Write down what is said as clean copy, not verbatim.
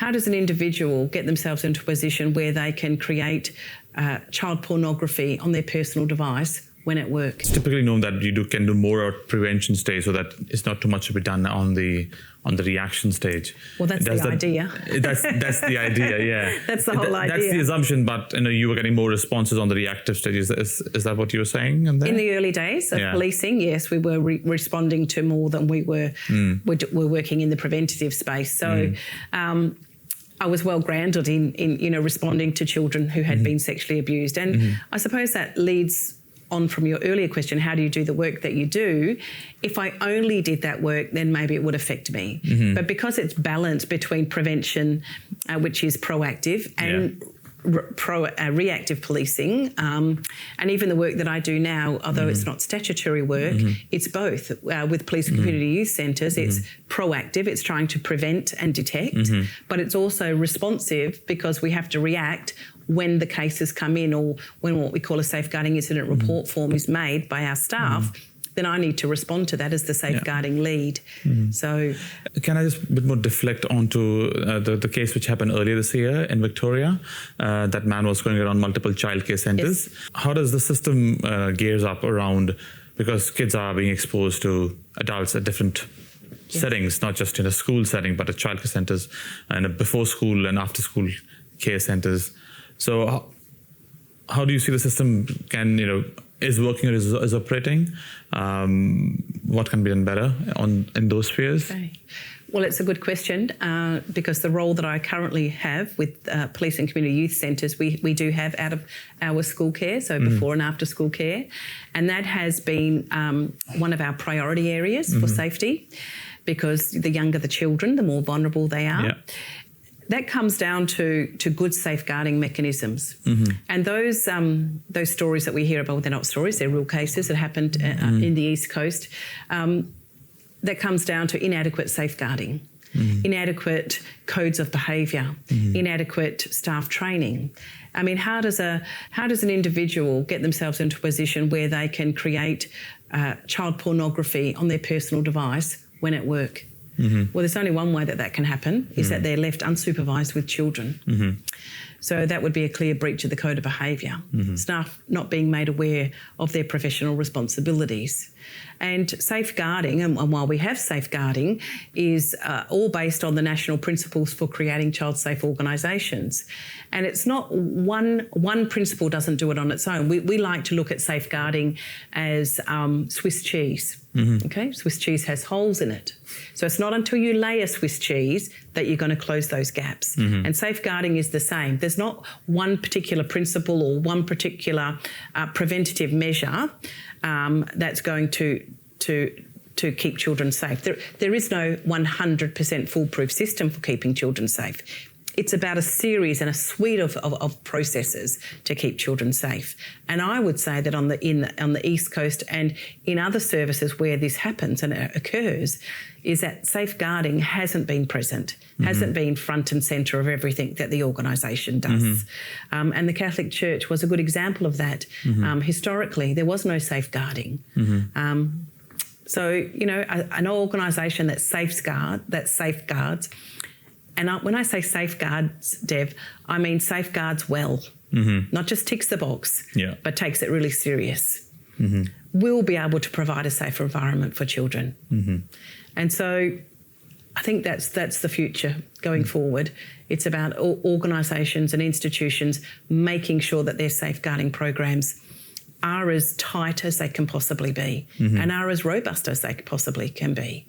how does an individual get themselves into a position where they can create child pornography on their personal device when at work? It's typically known that you can do more at prevention stage, so that it's not too much to be done on the reaction stage. Well, that's the idea. That's the idea, yeah. That's the whole idea. That's the assumption, but you were getting more responses on the reactive stage. Is that what you were saying? In the early days of policing, yes, we were responding to more than we were working in the preventative space. So I was well grounded in responding to children who had been sexually abused. And I suppose that leads on from your earlier question, how do you do the work that you do? If I only did that work, then maybe it would affect me. But because it's balanced between prevention, which is proactive, and reactive policing, and even the work that I do now, although it's not statutory work, it's both. With police and community youth centres, it's proactive, it's trying to prevent and detect, but it's also responsive because we have to react when the cases come in, or when what we call a safeguarding incident report form is made by our staff. Then I need to respond to that as the safeguarding lead. So, can I just a bit more deflect onto the case which happened earlier this year in Victoria? That man was going around multiple childcare centres. Yes. How does the system gears up around, because kids are being exposed to adults at different settings, not just in a school setting, but at childcare centres and before school and after school care centres. So how do you see the system is working or is operating? What can be done better in those spheres? Okay. Well, it's a good question because the role that I currently have with police and community youth centres, we do have out of our school care, so before and after school care, and that has been one of our priority areas for safety, because the younger the children, the more vulnerable they are. Yeah. That comes down to good safeguarding mechanisms. And those stories that we hear about, they're not stories, they're real cases that happened in the East Coast. That comes down to inadequate safeguarding, inadequate codes of behaviour, inadequate staff training. I mean, how does an individual get themselves into a position where they can create child pornography on their personal device when at work? Well, there's only one way that can happen, is that they're left unsupervised with children. So that would be a clear breach of the code of behaviour. Staff not being made aware of their professional responsibilities. And safeguarding, and while we have safeguarding, is all based on the national principles for creating child-safe organisations. And it's not one principle doesn't do it on its own. We like to look at safeguarding as Swiss cheese. Okay, Swiss cheese has holes in it. So it's not until you lay a Swiss cheese that you're going to close those gaps. And safeguarding is the same. There's not one particular principle or one particular preventative measure that's going to keep children safe. There is no 100% foolproof system for keeping children safe. It's about a series and a suite of processes to keep children safe. And I would say that on the East Coast and in other services where this happens and occurs, is that safeguarding hasn't been present, hasn't been front and centre of everything that the organisation does. And the Catholic Church was a good example of that. Historically, there was no safeguarding. So, an organisation that safeguards, and when I say safeguards, Dev, I mean safeguards well, not just ticks the box, but takes it really serious, will be able to provide a safer environment for children. And so I think that's the future going forward. It's about organisations and institutions making sure that their safeguarding programs are as tight as they can possibly be and are as robust as they possibly can be.